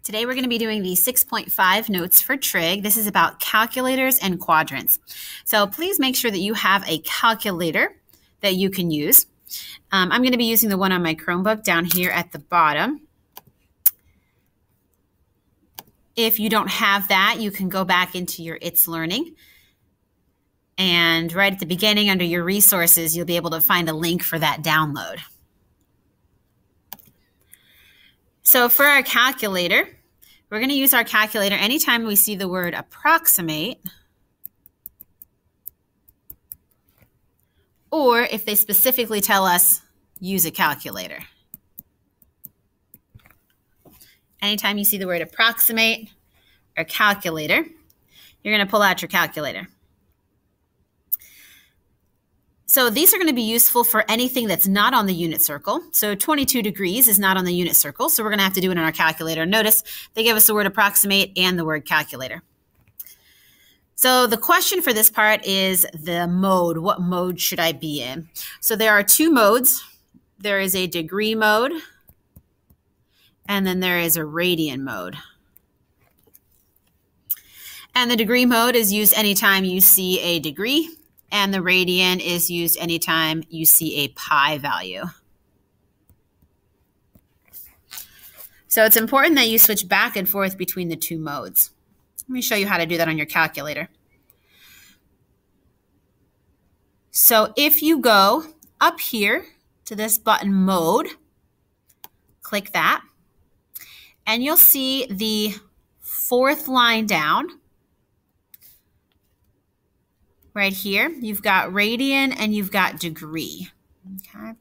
Today we're going to be doing the 6.5 notes for Trig. This is about calculators and quadrants. So please make sure that you have a calculator that you can use. I'm going to be using the one on my Chromebook down here at the bottom. If you don't have that, you can go back into your It's Learning. And right at the beginning under your resources, you'll be able to find a link for that download. So for our calculator, we're going to use our calculator anytime we see the word approximate, or if they specifically tell us use a calculator. Anytime you see the word approximate or calculator, you're going to pull out your calculator. So these are going to be useful for anything that's not on the unit circle. So 22 degrees is not on the unit circle, so we're going to have to do it in our calculator. Notice they give us the word approximate and the word calculator. So the question for this part is the mode. What mode should I be in? So there are two modes. There is a degree mode, and then there is a radian mode. And the degree mode is used anytime you see a degree, and the radian is used anytime you see a pi value. So it's important that you switch back and forth between the two modes. Let me show you how to do that on your calculator. So if you go up here to this button mode, click that, and you'll see the fourth line down. Right here, you've got radian and you've got degree. Okay.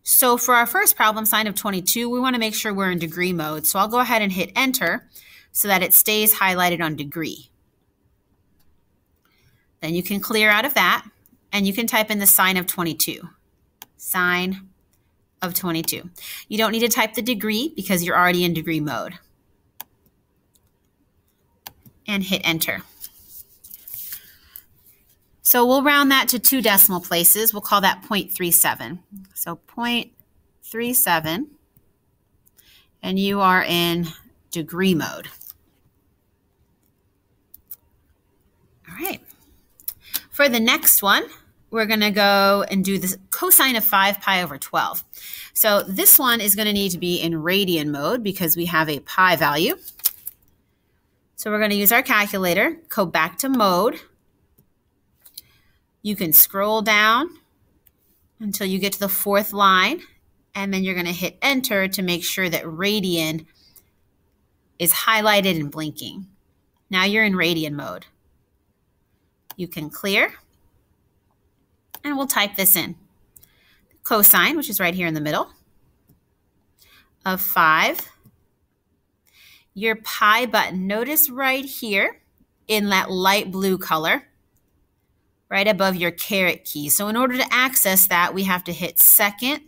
So for our first problem, sine of 22, we want to make sure we're in degree mode. So I'll go ahead and hit enter so that it stays highlighted on degree. Then you can clear out of that and you can type in the sine of 22. Sine of 22. You don't need to type the degree because you're already in degree mode. And hit enter. So we'll round that to 2 decimal places. We'll call that 0.37. So 0.37, and you are in degree mode. All right. For the next one, we're going to go and do the cosine of 5 pi over 12. So this one is going to need to be in radian mode because we have a pi value. So we're going to use our calculator, go back to mode. You can scroll down until you get to the fourth line, and then you're going to hit enter to make sure that radian is highlighted and blinking. Now you're in radian mode. You can clear, and we'll type this in. Cosine, which is right here in the middle, of 5. Your pi button, notice right here in that light blue color, right above your caret key. So in order to access that, we have to hit second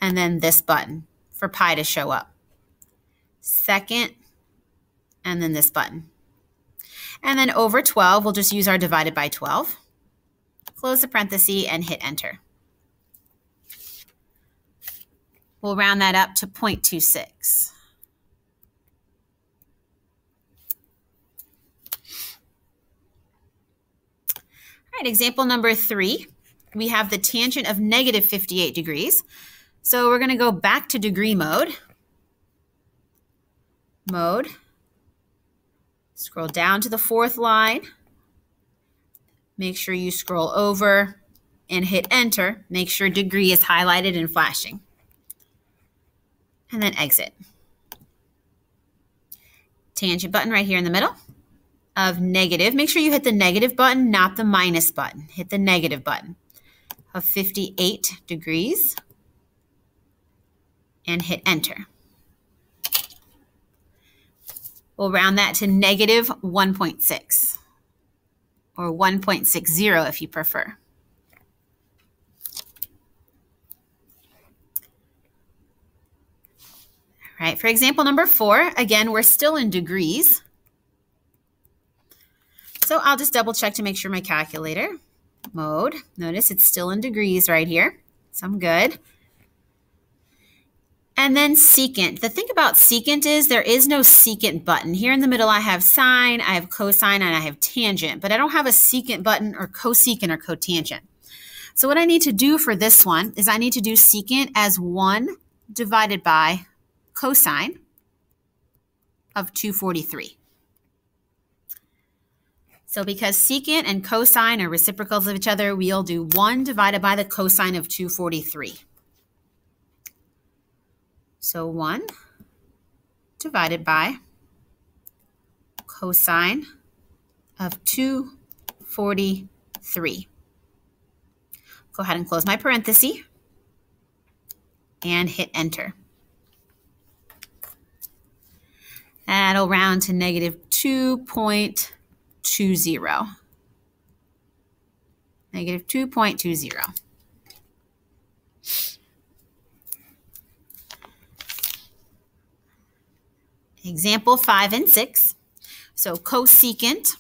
and then this button for pi to show up. Second and then this button. And then over 12, we'll just use our divided by 12. Close the parenthesis and hit enter. We'll round that up to 0.26. All right, example number 3, we have the tangent of negative 58 degrees. So we're going to go back to degree mode. Mode. Scroll down to the fourth line. Make sure you scroll over and hit enter. Make sure degree is highlighted and flashing. And then exit. Tangent button right here in the middle. Of negative, make sure you hit the negative button, not the minus button. Hit the negative button of 58 degrees and hit enter. We'll round that to negative 1.6 or 1.60 if you prefer. All right, for example number 4, again, we're still in degrees. So I'll just double check to make sure my calculator mode, notice it's still in degrees right here. So I'm good. And then secant. The thing about secant is there is no secant button. Here in the middle I have sine, I have cosine, and I have tangent, but I don't have a secant button or cosecant or cotangent. So what I need to do for this one is I need to do secant as 1 divided by cosine of 243. So because secant and cosine are reciprocals of each other, we'll do 1 divided by the cosine of 243. So 1 divided by cosine of 243. Go ahead and close my parenthesis and hit enter. That'll round to negative 2.20. Negative 2.20. Example 5 and 6. So cosecant.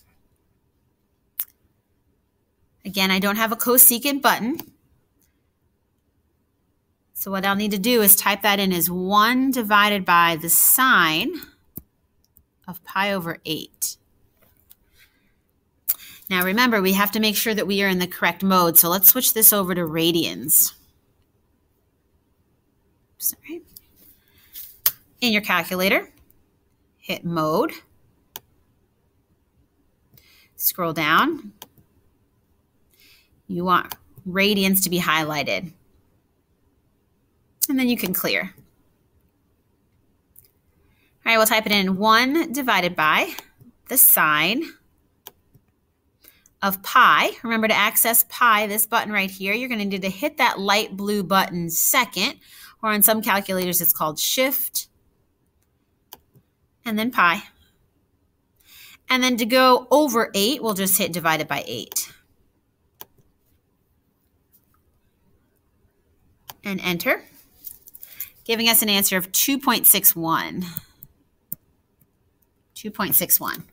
Again, I don't have a cosecant button. So what I'll need to do is type that in as 1 divided by the sine of pi over 8. Now remember, we have to make sure that we are in the correct mode. So let's switch this over to radians. Sorry. In your calculator, hit mode. Scroll down. You want radians to be highlighted. And then you can clear. All right, we'll type it in 1 divided by the sine of pi. Remember, to access pi, this button right here, you're going to need to hit that light blue button second, or on some calculators it's called shift, and then pi. And then to go over 8, we'll just hit divided by 8. And enter, giving us an answer of 2.61. 2.61.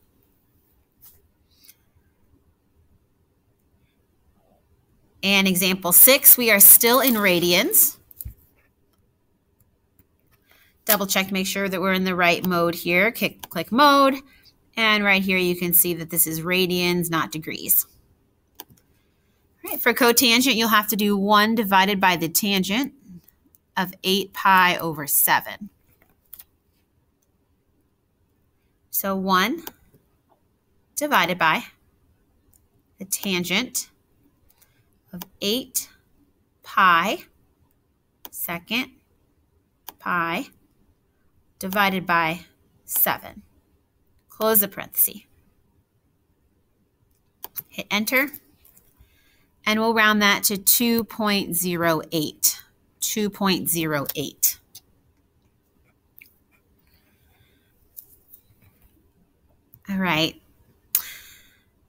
And example 6, we are still in radians. Double check to make sure that we're in the right mode here. Click mode. And right here you can see that this is radians, not degrees. All right, for cotangent, you'll have to do 1 divided by the tangent of 8 pi over 7. So 1 divided by the tangent of 8 pi second pi divided by 7. Close the parenthesis. Hit enter. And we'll round that to 2.08. 2.08. All right.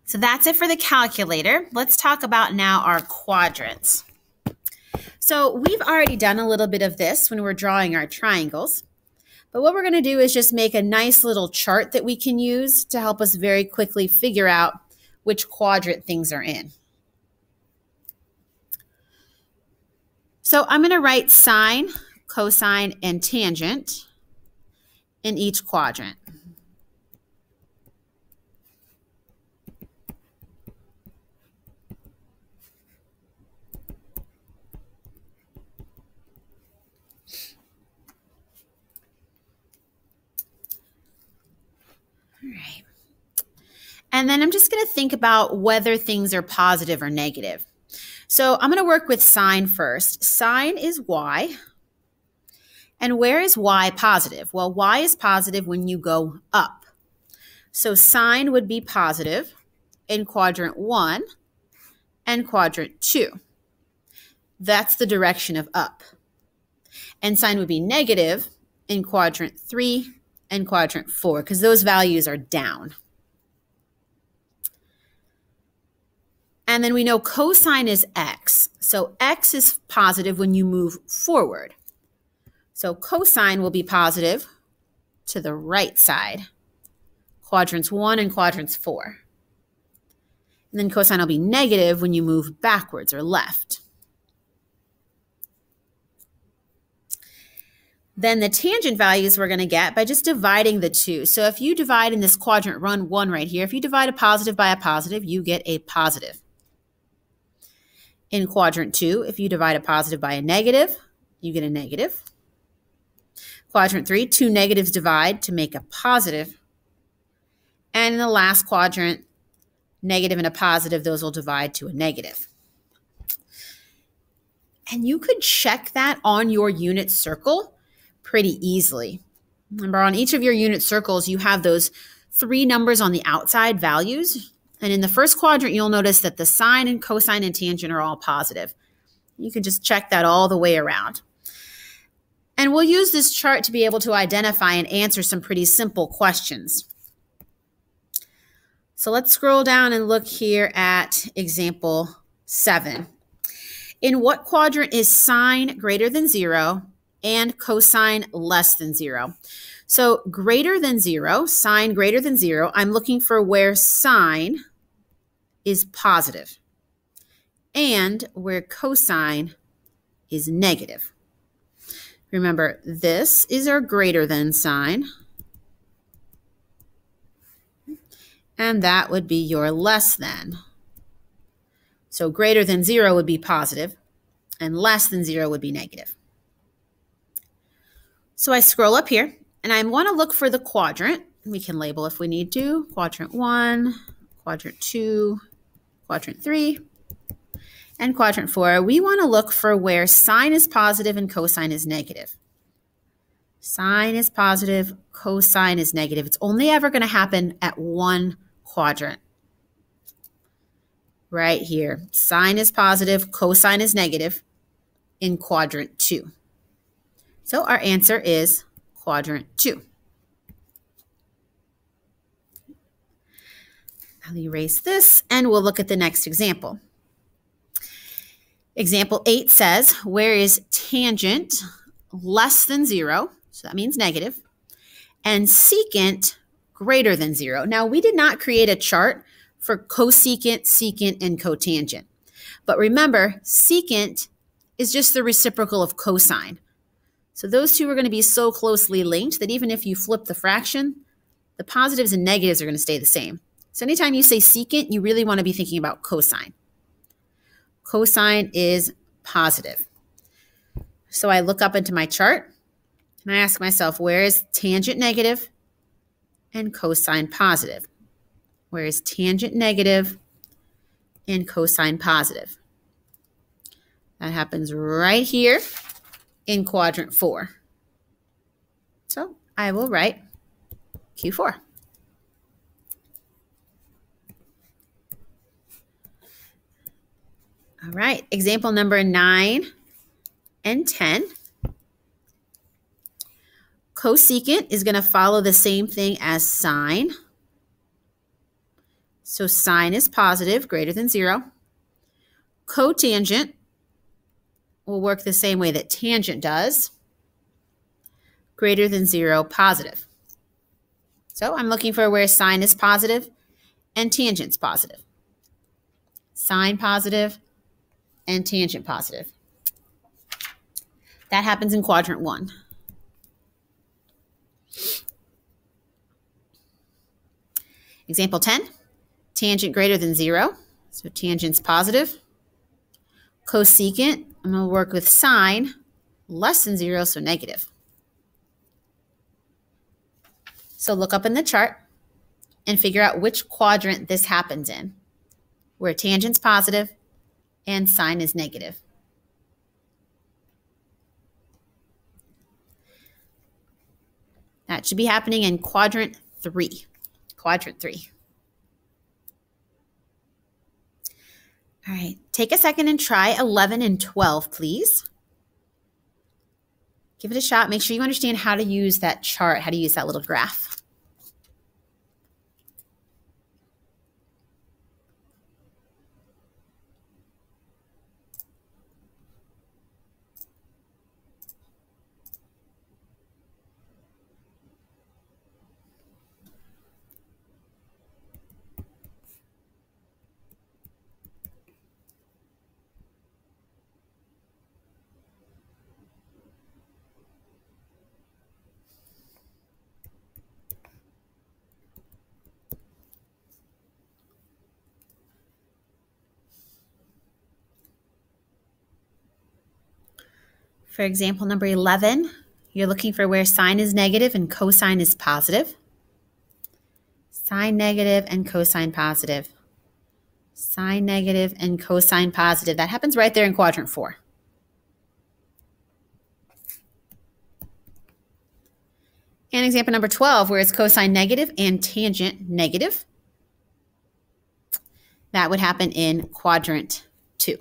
So that's it for the calculator. Let's talk about now our quadrants. So we've already done a little bit of this when we're drawing our triangles. But what we're going to do is just make a nice little chart that we can use to help us very quickly figure out which quadrant things are in. So I'm going to write sine, cosine, and tangent in each quadrant. All right. And then I'm just going to think about whether things are positive or negative. So I'm going to work with sine first. Sine is y. And where is y positive? Well, y is positive when you go up. So sine would be positive in quadrant 1 and quadrant 2. That's the direction of up. And sine would be negative in quadrant 3 and quadrant 4 because those values are down. And then we know cosine is x. So x is positive when you move forward. So cosine will be positive to the right side, quadrants 1 and quadrants 4. And then cosine will be negative when you move backwards or left. then the tangent values we're going to get by just dividing the two. So if you divide in this quadrant run 1 right here, if you divide a positive by a positive, you get a positive. In quadrant 2, if you divide a positive by a negative, you get a negative. Quadrant 3, two negatives divide to make a positive. And in the last quadrant, negative and a positive, those will divide to a negative. And you could check that on your unit circle pretty easily. Remember, on each of your unit circles, you have those 3 numbers on the outside values. And in the first quadrant, you'll notice that the sine and cosine and tangent are all positive. You can just check that all the way around. And we'll use this chart to be able to identify and answer some pretty simple questions. So let's scroll down and look here at example 7. In what quadrant is sine greater than 0 and cosine less than 0? So greater than 0, sine greater than 0, I'm looking for where sine is positive and where cosine is negative. Remember, this is our greater than sign, and that would be your less than. So greater than 0 would be positive, and less than 0 would be negative. So I scroll up here, and I want to look for the quadrant. We can label if we need to. Quadrant 1, quadrant 2, quadrant 3, and quadrant 4. We want to look for where sine is positive and cosine is negative. Sine is positive, cosine is negative. It's only ever going to happen at one quadrant. Right here, sine is positive, cosine is negative in quadrant 2. So our answer is quadrant 2. I'll erase this and we'll look at the next example. Example 8 says, where is tangent less than 0, so that means negative, and secant greater than 0. Now, we did not create a chart for cosecant, secant, and cotangent. But remember, secant is just the reciprocal of cosine. So those two are going to be so closely linked that even if you flip the fraction, the positives and negatives are going to stay the same. So anytime you say secant, you really want to be thinking about cosine. Cosine is positive. So I look up into my chart and I ask myself, where is tangent negative and cosine positive? Where is tangent negative and cosine positive? That happens right here in quadrant 4. So I will write Q4. All right, example number 9 and 10. Cosecant is going to follow the same thing as sine. So sine is positive, greater than 0. Cotangent will work the same way that tangent does, greater than 0, positive. So I'm looking for where sine is positive and tangent's positive. Sine positive and tangent positive. That happens in quadrant 1. Example 10, tangent greater than 0. So tangent's positive. Cosecant, I'm going to work with sine less than 0, so negative. So look up in the chart and figure out which quadrant this happens in, where tangent's positive and sine is negative. That should be happening in quadrant 3. Quadrant 3. All right, take a second and try 11 and 12, please. Give it a shot. Make sure you understand how to use that chart, how to use that little graph. For example number 11, you're looking for where sine is negative and cosine is positive. Sine negative and cosine positive. Sine negative and cosine positive. That happens right there in quadrant 4. And example number 12, where it's cosine negative and tangent negative. That would happen in quadrant 2.